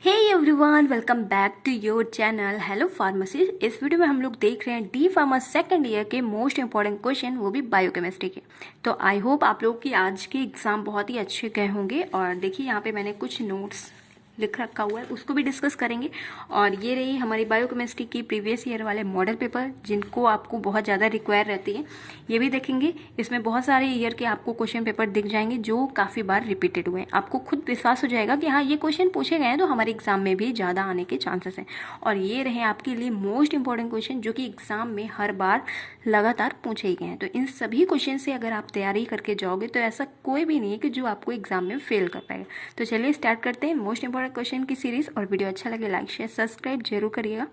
Hey everyone, welcome back to your channel hello pharmacy. इस video में हम लोग देख रहे हैं डी फार्मा सेकंड ईयर के मोस्ट इंपॉर्टेंट क्वेश्चन, वो भी बायोकेमिस्ट्री के। तो आई होप आप लोग की आज के एग्जाम बहुत ही अच्छे गए होंगे। और देखिए यहाँ पे मैंने कुछ नोट्स लिख रखा हुआ है, उसको भी डिस्कस करेंगे। और ये रही हमारी बायोकेमिस्ट्री की प्रीवियस ईयर वाले मॉडल पेपर, जिनको आपको बहुत ज़्यादा रिक्वायर रहती है, ये भी देखेंगे। इसमें बहुत सारे ईयर के आपको क्वेश्चन पेपर दिख जाएंगे जो काफ़ी बार रिपीटेड हुए हैं। आपको खुद विश्वास हो जाएगा कि हाँ, ये क्वेश्चन पूछे गए हैं तो हमारे एग्जाम में भी ज़्यादा आने के चांसेस हैं। और ये रहे आपके लिए मोस्ट इंपॉर्टेंट क्वेश्चन जो कि एग्जाम में हर बार लगातार पूछे ही गए हैं। तो इन सभी क्वेश्चन से अगर आप तैयारी करके जाओगे तो ऐसा कोई भी नहीं है कि जो आपको एग्जाम में फेल कर पाएगा। तो चलिए स्टार्ट करते हैं मोस्ट इंपॉर्टेंट क्वेश्चन की सीरीज। और वीडियो अच्छा लगे लाइक शेयर सब्सक्राइब जरूर करिएगा,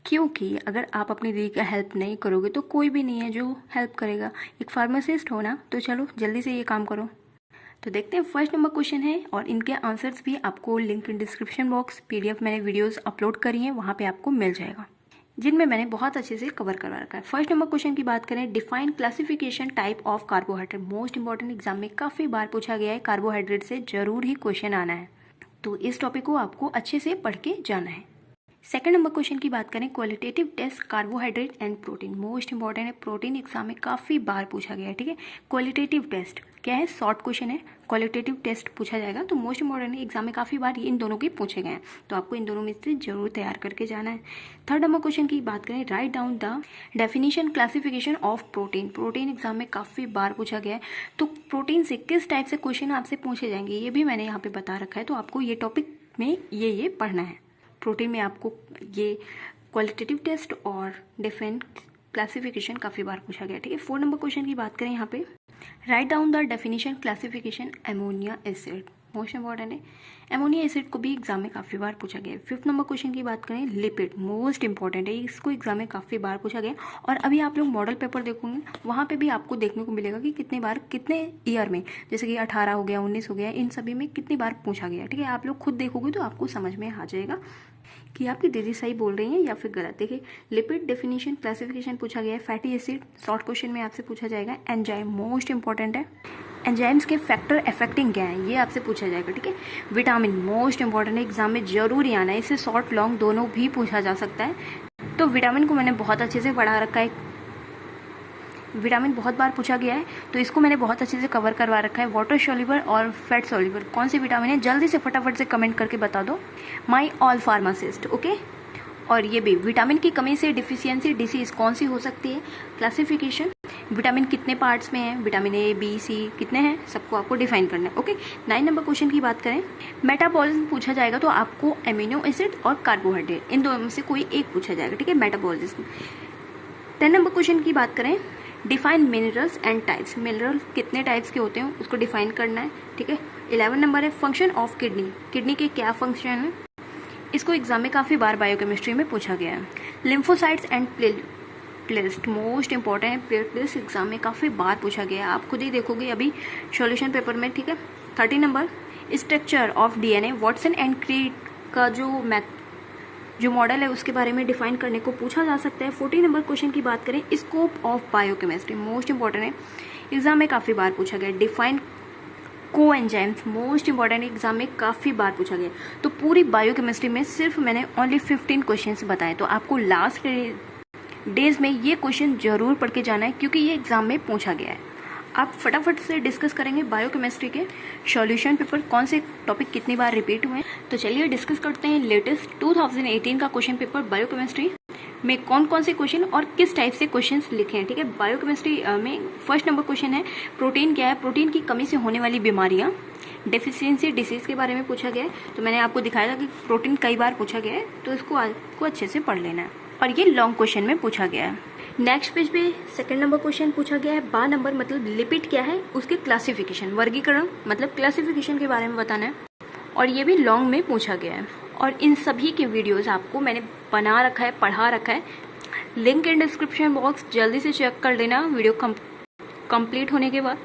क्योंकि अगर आप अपनी दीदी का हेल्प नहीं करोगे तो कोई भी नहीं है जो हेल्प करेगा। एक फार्मासिस्ट हो ना, तो चलो जल्दी से ये काम करो। तो देखते हैं फर्स्ट नंबर क्वेश्चन है, और इनके आंसर्स भी आपको link in description box, PDF मैंने वीडियोस अपलोड करी हैं, वहाँ पे आपको मिल जाएगा, जिनमें मैंने बहुत अच्छे से कवर करवा रखा है। फर्स्ट नंबर क्वेश्चन की बात करें, define classification type of carbohydrate. Most important, exam में काफ़ी बार पूछा गया है, कार्बोहाइड्रेट से जरूर ही क्वेश्चन आना है, तो इस टॉपिक को आपको अच्छे से पढ़ के जाना है। सेकंड नंबर क्वेश्चन की बात करें, qualitative test carbohydrate and protein. Most important है, प्रोटीन एग्जाम में काफ़ी बार पूछा गया है, ठीक है। क्वालिटेटिव टेस्ट क्या है, शॉर्ट क्वेश्चन है, क्वालिटेटिव टेस्ट पूछा जाएगा, तो मोस्ट इंपॉर्टेंट है, एग्जाम में काफ़ी बार इन दोनों के पूछे गए हैं, तो आपको इन दोनों में से जरूर तैयार करके जाना है। थर्ड नंबर क्वेश्चन की बात करें, write down the definition classification of protein. Protein exam में काफ़ी बार पूछा गया है, तो प्रोटीन से किस टाइप से क्वेश्चन आपसे पूछे जाएंगे ये भी मैंने यहाँ पे बता रखा है, तो आपको ये टॉपिक में ये पढ़ना है। प्रोटीन में आपको ये क्वालिटेटिव टेस्ट और डिफरेंट क्लासिफिकेशन काफ़ी बार पूछा गया, ठीक है। 4 नंबर क्वेश्चन की बात करें यहाँ पे, write down the definition classification ammonia acid. Most important है, अमोनिया एसिड को भी एग्जाम में काफ़ी बार पूछा गया है। 5th नंबर क्वेश्चन की बात करें, लिपिड। मोस्ट इंपॉर्टेंट है, इसको एग्जाम में काफ़ी बार पूछा गया। और अभी आप लोग मॉडल पेपर देखोगे, वहाँ पे भी आपको देखने को मिलेगा कि कितने बार कितने ईयर में, जैसे कि 18 हो गया, 19 हो गया, इन सभी में कितनी बार पूछा गया, ठीक है। आप लोग खुद देखोगे तो आपको समझ में आ जाएगा कि आपकी दीदी सही बोल रही हैं या फिर गलत। देखिए, लिपिड डेफिनेशन क्लासिफिकेशन पूछा गया है, फैटी एसिड शॉर्ट क्वेश्चन में आपसे पूछा जाएगा, एंजाइम मोस्ट इंपॉर्टेंट है, एंजाइम्स के फैक्टर अफेक्टिंग क्या है ये आपसे पूछा जाएगा, ठीक है। विटामिन मोस्ट इंपॉर्टेंट है, एग्जाम में जरूर ही आना है, इससे शॉर्ट लॉन्ग दोनों भी पूछा जा सकता है। तो विटामिन को मैंने बहुत अच्छे से पढ़ा रखा है, विटामिन बहुत बार पूछा गया है, तो इसको मैंने बहुत अच्छे से कवर करवा रखा है। वाटर सॉल्युबल और फैट सॉल्युबल कौन सी विटामिन है, जल्दी से फटाफट से कमेंट करके बता दो, माई ऑल फार्मासिस्ट, ओके। और ये भी विटामिन की कमी से डिफिशियंसी डिसीज कौन सी हो सकती है, क्लासिफिकेशन, विटामिन कितने पार्ट्स में है, विटामिन ए बी सी कितने हैं, सबको आपको डिफाइन करना है, ओके। 9 नंबर क्वेश्चन की बात करें, मेटाबॉलिज्म पूछा जाएगा, तो आपको एमिनो एसिड और कार्बोहाइड्रेट इन दोनों में से कोई एक पूछा जाएगा, ठीक है, मेटाबॉलिज्म। 10 नंबर क्वेश्चन की बात करें, define minerals and types. Mineral कितने टाइप्स के होते हैं उसको डिफाइन करना है, ठीक है। 11 नंबर है, फंक्शन ऑफ किडनी। किडनी के क्या फंक्शन है, इसको एग्जाम में काफ़ी बार बायोकेमिस्ट्री में पूछा गया है। Lymphocytes and platelets most important है, प्लेटलेट्स एग्जाम में काफ़ी बार पूछा गया है, आप खुद ही देखोगे अभी सॉल्यूशन पेपर में, ठीक है। 30 number, structure of DNA. Watson and creed का जो मॉडल है उसके बारे में डिफाइन करने को पूछा जा सकता है। 40 नंबर क्वेश्चन की बात करें, scope of biochemistry most important है, एग्जाम में काफ़ी बार पूछा गया। डिफाइन को एंजाइम्स मोस्ट इंपॉर्टेंट, एग्जाम में काफ़ी बार पूछा गया। तो पूरी बायोकेमिस्ट्री में सिर्फ मैंने ओनली 15 क्वेश्चंस बताए, तो आपको लास्ट डेज में ये क्वेश्चन जरूर पढ़ के जाना है, क्योंकि ये एग्जाम में पूछा गया है। आप फटाफट से डिस्कस करेंगे बायोकेमिस्ट्री के सॉल्यूशन पेपर, कौन से टॉपिक कितनी बार रिपीट हुए हैं। तो चलिए डिस्कस करते हैं लेटेस्ट 2018 का क्वेश्चन पेपर बायोकेमिस्ट्री में कौन कौन से क्वेश्चन और किस टाइप से क्वेश्चंस लिखे हैं, ठीक है। बायोकेमिस्ट्री में फर्स्ट नंबर क्वेश्चन है, प्रोटीन क्या है, प्रोटीन की कमी से होने वाली बीमारियां, डेफिशिएंसी डिसीज के बारे में पूछा गया है। तो मैंने आपको दिखाया था कि प्रोटीन कई बार पूछा गया है, तो इसको आपको अच्छे से पढ़ लेना है, और ये लॉन्ग क्वेश्चन में पूछा गया है। नेक्स्ट पेज पे सेकंड नंबर क्वेश्चन पूछा गया है, 12 नंबर मतलब लिपिड क्या है, उसके क्लासिफिकेशन, वर्गीकरण मतलब क्लासिफिकेशन के बारे में बताना है, और ये भी लॉन्ग में पूछा गया है। और इन सभी के वीडियोस आपको मैंने बना रखा है, पढ़ा रखा है, लिंक इन डिस्क्रिप्शन बॉक्स, जल्दी से चेक कर लेना वीडियो कंप्लीट होने के बाद।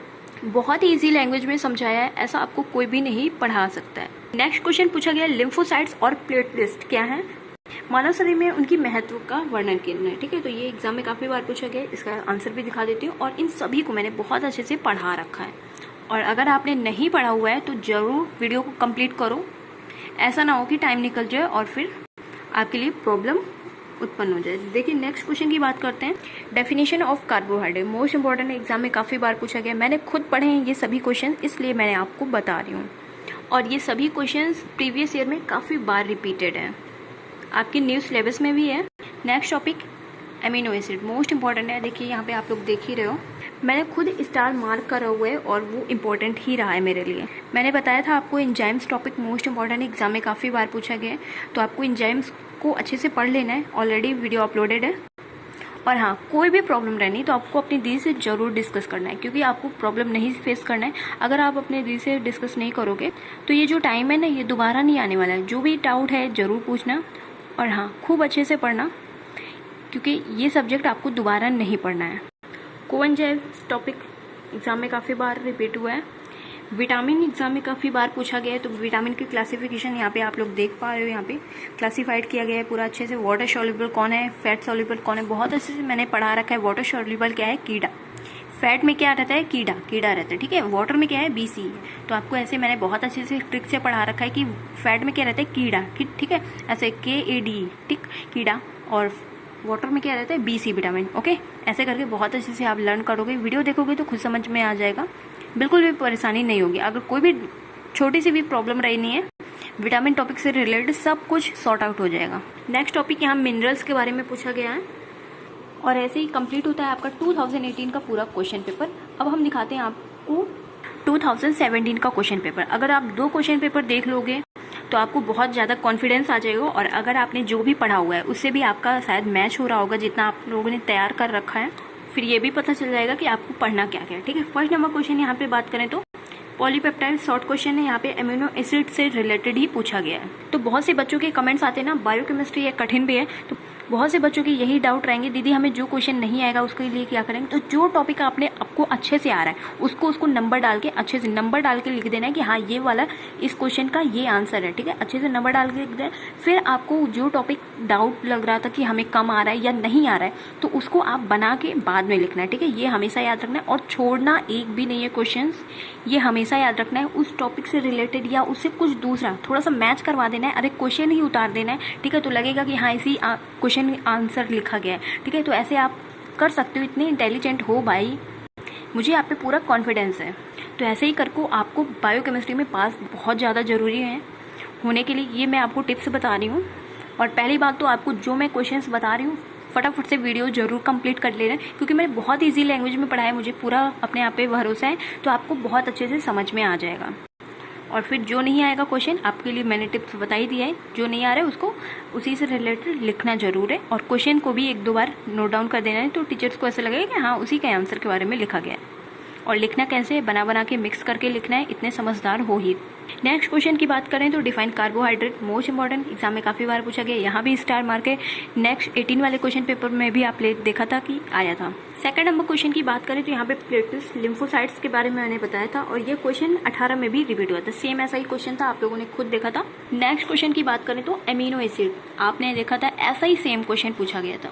बहुत ही ईजी लैंग्वेज में समझाया है, ऐसा आपको कोई भी नहीं पढ़ा सकता है। नेक्स्ट क्वेश्चन पूछा गया, लिम्फोसाइट्स और प्लेटलेट्स क्या है, मानव शरीर में उनकी महत्व का वर्णन करना है, ठीक है। तो ये एग्जाम में काफ़ी बार पूछा गया है, इसका आंसर भी दिखा देती हूँ, और इन सभी को मैंने बहुत अच्छे से पढ़ा रखा है। और अगर आपने नहीं पढ़ा हुआ है तो ज़रूर वीडियो को कंप्लीट करो, ऐसा ना हो कि टाइम निकल जाए और फिर आपके लिए प्रॉब्लम उत्पन्न हो जाए। देखिए नेक्स्ट क्वेश्चन की बात करते हैं। Definition of carbohydrate most important, exam में काफ़ी बार पूछा गया। मैंने खुद पढ़े हैं ये सभी क्वेश्चन, इसलिए मैंने आपको बता रही हूँ। और ये सभी क्वेश्चंस प्रीवियस ईयर में काफ़ी बार रिपीटेड हैं, आपके न्यू सिलेबस में भी है। Next topic amino acid, most important है। देखिए यहाँ पे आप लोग देख ही रहे हो, मैंने खुद स्टार मार्क करा हुआ है और वो इम्पोर्टेंट ही रहा है मेरे लिए। मैंने बताया था आपको enzymes topic most important, exam में काफ़ी बार पूछा गया है, तो आपको एंजाइम्स को अच्छे से पढ़ लेना है। ऑलरेडी वीडियो अपलोडेड है। और हाँ, कोई भी प्रॉब्लम रहनी तो आपको अपनी दीदी से ज़रूर डिस्कस करना है, क्योंकि आपको प्रॉब्लम नहीं फेस करना है। अगर आप अपने दीदी से डिस्कस नहीं करोगे तो ये जो टाइम है ना, ये दोबारा नहीं आने वाला है। जो भी डाउट है ज़रूर पूछना, और हाँ खूब अच्छे से पढ़ना, क्योंकि ये सब्जेक्ट आपको दोबारा नहीं पढ़ना है। कोएंजाइम टॉपिक एग्ज़ाम में काफ़ी बार रिपीट हुआ है। विटामिन एग्जाम में काफ़ी बार पूछा गया है, तो विटामिन की क्लासिफिकेशन यहाँ पे आप लोग देख पा रहे हो। यहाँ पे क्लासिफाइड किया गया है पूरा अच्छे से। वाटर सॉल्युबल कौन है, फैट सॉल्युबल कौन है, बहुत अच्छे से मैंने पढ़ा रखा है। वाटर सॉल्युबल क्या है, कीड़ा। फैट में क्या रहता है, कीड़ा रहता है, ठीक है। वाटर में क्या है, BC। तो आपको ऐसे मैंने बहुत अच्छे से ट्रिक से पढ़ा रखा है कि फैट में क्या रहता है, कीड़ा, ठीक है, ऐसे KAD, ठीक, कीड़ा। और वाटर में क्या रहता है, BC विटामिन। ओके, ऐसे करके बहुत अच्छे से आप लर्न करोगे। वीडियो देखोगे तो खुद समझ में आ जाएगा, बिल्कुल भी परेशानी नहीं होगी। अगर कोई भी छोटी सी भी प्रॉब्लम रही नहीं है, विटामिन टॉपिक से रिलेटेड सब कुछ सॉर्ट आउट हो जाएगा। नेक्स्ट टॉपिक यहाँ मिनरल्स के बारे में पूछा गया है, और ऐसे ही कंप्लीट होता है आपका 2018 का पूरा क्वेश्चन पेपर। अब हम दिखाते हैं आपको 2017 का क्वेश्चन पेपर। अगर आप 2 क्वेश्चन पेपर देख लोगे तो आपको बहुत ज़्यादा कॉन्फिडेंस आ जाएगा, और अगर आपने जो भी पढ़ा हुआ है उससे भी आपका शायद मैच हो रहा होगा जितना आप लोगों ने तैयार कर रखा है, फिर ये भी पता चल जाएगा कि आपको पढ़ना क्या क्या है, ठीक है। फर्स्ट नंबर क्वेश्चन यहाँ पे बात करें तो पॉलीपेप्टाइड शॉर्ट क्वेश्चन है। यहाँ पे एमिनो एसिड से रिलेटेड ही पूछा गया है। तो बहुत से बच्चों के कमेंट्स आते हैं ना, बायोकेमिस्ट्री ये कठिन भी है, तो बहुत से बच्चों के यही डाउट रहेंगे, दीदी हमें जो क्वेश्चन नहीं आएगा उसके लिए क्या करेंगे। तो जो टॉपिक आपको अच्छे से आ रहा है उसको नंबर डाल के, अच्छे से नंबर डाल के लिख देना है कि हाँ ये वाला इस क्वेश्चन का ये आंसर है, ठीक है। अच्छे से नंबर डाल के लिख देना। फिर आपको जो टॉपिक डाउट लग रहा था कि हमें कम आ रहा है या नहीं आ रहा है, तो उसको आप बना के बाद में लिखना है, ठीक है। ये हमेशा याद रखना है, और छोड़ना एक भी नहीं है क्वेश्चन। ये हमेशा याद रखना है, उस टॉपिक से रिलेटेड या उससे कुछ दूसरा थोड़ा सा मैच करवा देना है। अरे क्वेश्चन ही उतार देना है, ठीक है, तो लगेगा कि हाँ इसी क्वेश्चन आंसर लिखा गया है, ठीक है। तो ऐसे आप कर सकते हो, इतने इंटेलिजेंट हो भाई, मुझे आप पे पूरा कॉन्फिडेंस है। तो ऐसे ही करको आपको बायोकेमिस्ट्री में पास बहुत ज़्यादा ज़रूरी है होने के लिए, ये मैं आपको टिप्स बता रही हूँ। और पहली बात तो आपको जो मैं क्वेश्चंस बता रही हूँ फटाफट से वीडियो जरूर कंप्लीट कर लेना, क्योंकि मैंने बहुत इजी लैंग्वेज में पढ़ा है, मुझे पूरा अपने आप पे भरोसा है, तो आपको बहुत अच्छे से समझ में आ जाएगा। और फिर जो नहीं आएगा क्वेश्चन, आपके लिए मैंने टिप्स बताई दी है, जो नहीं आ रहा है उसको उसी से रिलेटेड लिखना जरूर है, और क्वेश्चन को भी 1-2 बार नोट डाउन कर देना है, तो टीचर्स को ऐसा लगेगा कि हाँ उसी के आंसर के बारे में लिखा गया है। और लिखना कैसे, बना के मिक्स करके लिखना है, इतने समझदार हो ही। नेक्स्ट क्वेश्चन की बात करें तो define carbohydrate, most important, exam में काफ़ी बार पूछा गया, यहाँ भी स्टार मार्क है। नेक्स्ट 18 वाले क्वेश्चन पेपर में भी आप देखा था कि आया था। सेकंड नंबर क्वेश्चन की बात करें तो यहाँ पे प्लेटलेट्स लिम्फोसाइट्स के बारे में मैंने बताया था, और ये क्वेश्चन 18 में भी रिपीट हुआ था। सेम ऐसा ही क्वेश्चन था, आप लोगों ने खुद देखा था। नेक्स्ट क्वेश्चन की बात करें तो एमिनो एसिड, आपने देखा था ऐसा ही सेम क्वेश्चन पूछा गया था।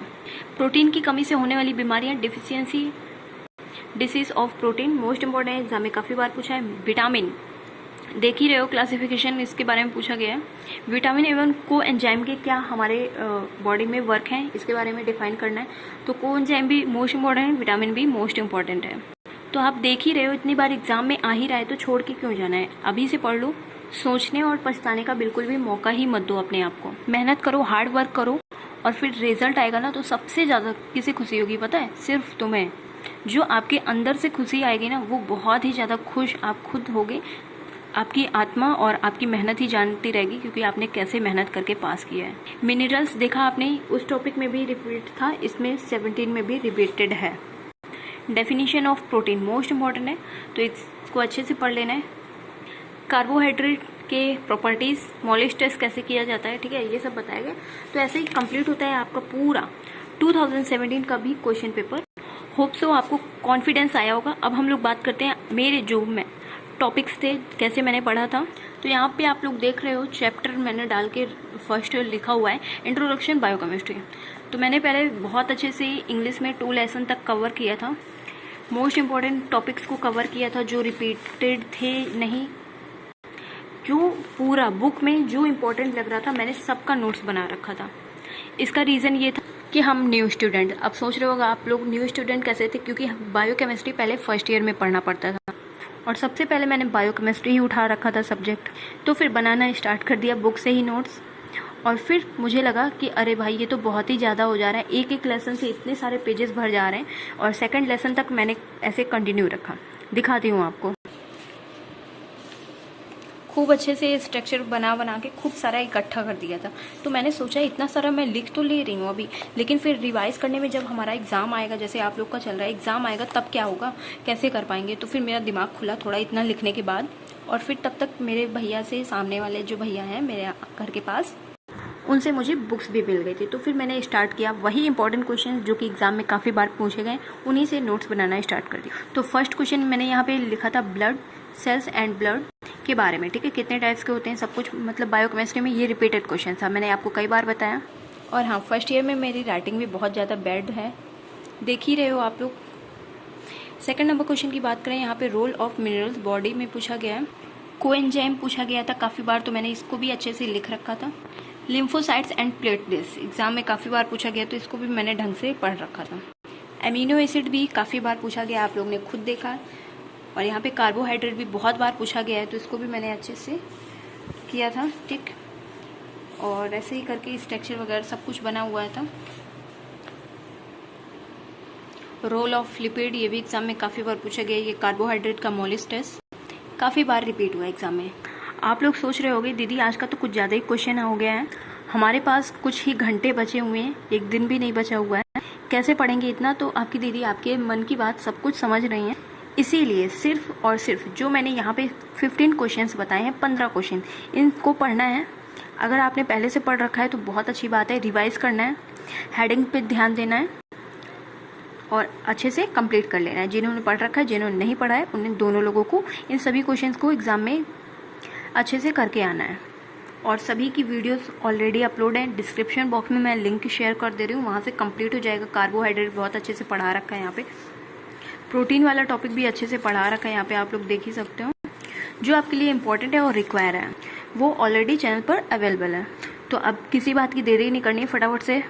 प्रोटीन की कमी से होने वाली बीमारियां, deficiency disease of protein, most important है, एग्जाम में काफ़ी बार पूछा है। विटामिन देख ही रहे हो, क्लासिफिकेशन इसके बारे में पूछा गया है। विटामिन एवं कोएंजाइम के क्या हमारे बॉडी में वर्क हैं, इसके बारे में डिफाइन करना है। तो कोएंजाइम भी मोस्ट इंपॉर्टेंट है, विटामिन भी मोस्ट इंपॉर्टेंट है। तो आप देख ही रहे हो, इतनी बार एग्जाम में आ ही रहा है तो छोड़ के क्यों जाना है, अभी से पढ़ लो। सोचने और पछताने का बिल्कुल भी मौका ही मत दो अपने आप को। मेहनत करो, हार्ड वर्क करो, और फिर रिजल्ट आएगा ना तो सबसे ज़्यादा किसे खुशी होगी पता है, सिर्फ तुम्हें। जो आपके अंदर से खुशी आएगी ना, वो बहुत ही ज़्यादा खुश आप खुद होगे। आपकी आत्मा और आपकी मेहनत ही जानती रहेगी, क्योंकि आपने कैसे मेहनत करके पास किया है। मिनरल्स देखा आपने, उस टॉपिक में भी रिपीट था, इसमें 17 में भी रिपीटेड है। Definition of protein most important है, तो इसको अच्छे से पढ़ लेना है। कार्बोहाइड्रेट के प्रॉपर्टीज़, मॉलिश टेस्ट कैसे किया जाता है, ठीक है, ये सब बताया गया। तो ऐसे ही कंप्लीट होता है आपका पूरा 2017 का भी क्वेश्चन पेपर। होप सो आपको कॉन्फिडेंस आया होगा। अब हम लोग बात करते हैं मेरे जो मैं टॉपिक्स थे, कैसे मैंने पढ़ा था। तो यहाँ पे आप लोग देख रहे हो चैप्टर मैंने डाल के फर्स्ट लिखा हुआ है इंट्रोडक्शन बायोकेमिस्ट्री। तो मैंने पहले बहुत अच्छे से इंग्लिश में 2 लेसन तक कवर किया था, मोस्ट इम्पॉर्टेंट टॉपिक्स को कवर किया था जो रिपीटेड थे नहीं, जो पूरा बुक में जो इम्पोर्टेंट लग रहा था मैंने सबका नोट्स बना रखा था। इसका रीज़न ये था कि हम न्यू स्टूडेंट, अब सोच रहे होगा आप लोग न्यू स्टूडेंट कैसे थे, क्योंकि बायोकेमिस्ट्री पहले फर्स्ट ईयर में पढ़ना पड़ता था और सबसे पहले मैंने बायोकेमिस्ट्री ही उठा रखा था सब्जेक्ट। तो फिर बनाना स्टार्ट कर दिया बुक से ही नोट्स। और फिर मुझे लगा कि अरे भाई ये तो बहुत ही ज़्यादा हो जा रहा है, एक एक लेसन से इतने सारे पेजेस भर जा रहे हैं। और सेकंड लेसन तक मैंने ऐसे कंटिन्यू रखा। दिखाती हूँ आपको, खूब अच्छे से स्ट्रक्चर बना के खूब सारा इकट्ठा कर दिया था। तो मैंने सोचा इतना सारा मैं लिख तो ले रही हूँ अभी, लेकिन फिर रिवाइज करने में जब हमारा एग्ज़ाम आएगा, जैसे आप लोग का चल रहा है एग्ज़ाम आएगा, तब क्या होगा, कैसे कर पाएंगे। तो फिर मेरा दिमाग खुला थोड़ा इतना लिखने के बाद। और फिर तब तक मेरे भैया से, सामने वाले जो भैया हैं मेरे घर के पास, उनसे मुझे बुक्स भी मिल गई थी। तो फिर मैंने स्टार्ट किया वही इंपॉर्टेंट क्वेश्चन जो कि एग्जाम में काफ़ी बार पूछे गए, उन्हीं से नोट्स बनाना स्टार्ट कर दिया। तो फर्स्ट क्वेश्चन मैंने यहाँ पे लिखा था ब्लड सेल्स एंड ब्लड के बारे में, ठीक है, कितने टाइप्स के होते हैं सब कुछ, मतलब बायोकेमिस्ट्री में ये रिपीटेड क्वेश्चन था, मैंने आपको कई बार बताया। और हाँ, फर्स्ट ईयर में मेरी राइटिंग भी बहुत ज़्यादा बैड है, देख ही रहे हो आप लोग। सेकंड नंबर क्वेश्चन की बात करें, यहाँ पे रोल ऑफ मिनरल्स बॉडी में पूछा गया है। कोएंजाइम पूछा गया था काफ़ी बार, तो मैंने इसको भी अच्छे से लिख रखा था। लिम्फोसाइट्स एंड प्लेटलेट्स एग्जाम में काफ़ी बार पूछा गया, तो इसको भी मैंने ढंग से पढ़ रखा था। एमिनो एसिड भी काफ़ी बार पूछा गया, आप लोग ने खुद देखा। और यहाँ पे कार्बोहाइड्रेट भी बहुत बार पूछा गया है, तो इसको भी मैंने अच्छे से किया था, ठीक। और ऐसे ही करके स्ट्रक्चर वगैरह सब कुछ बना हुआ था। रोल ऑफ लिपिड, ये भी एग्जाम में काफ़ी बार पूछा गया। ये कार्बोहाइड्रेट का मोलिस टेस्ट काफ़ी बार रिपीट हुआ एग्जाम में। आप लोग सोच रहे होंगे दीदी आज का तो कुछ ज़्यादा ही क्वेश्चन हो गया है, हमारे पास कुछ ही घंटे बचे हुए हैं, एक दिन भी नहीं बचा हुआ है, कैसे पढ़ेंगे इतना। तो आपकी दीदी आपके मन की बात सब कुछ समझ रही हैं, इसीलिए सिर्फ और सिर्फ जो मैंने यहाँ पे 15 क्वेश्चंस बताए हैं, 15 क्वेश्चन इनको पढ़ना है। अगर आपने पहले से पढ़ रखा है तो बहुत अच्छी बात है, रिवाइज करना है, हेडिंग पे ध्यान देना है और अच्छे से कंप्लीट कर लेना है। जिन्होंने पढ़ रखा है, जिन्होंने नहीं पढ़ा है, उन्हें दोनों लोगों को इन सभी क्वेश्चंस को एग्ज़ाम में अच्छे से करके आना है। और सभी की वीडियोस ऑलरेडी अपलोड है, डिस्क्रिप्शन बॉक्स में मैं लिंक शेयर कर दे रही हूँ, वहाँ से कंप्लीट हो जाएगा। कार्बोहाइड्रेट बहुत अच्छे से पढ़ा रखा है यहाँ पे, प्रोटीन वाला टॉपिक भी अच्छे से पढ़ा रखा है यहाँ पे, आप लोग देख ही सकते हो। जो आपके लिए इंपॉर्टेंट है और रिक्वायर है वो ऑलरेडी चैनल पर अवेलेबल है। तो अब किसी बात की देरी नहीं करनी है, फटाफट से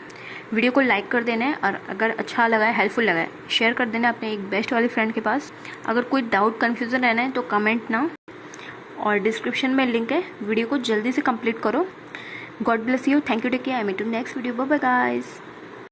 वीडियो को लाइक कर देना है और अगर अच्छा लगा है, हेल्पफुल लगा है, शेयर कर देना अपने एक बेस्ट वाली फ्रेंड के पास। अगर कोई डाउट कन्फ्यूज़न रहना है तो कमेंट ना, और डिस्क्रिप्शन में लिंक है, वीडियो को जल्दी से कंप्लीट करो। God bless you, thank you, take care, I meet you next video, bye bye guys.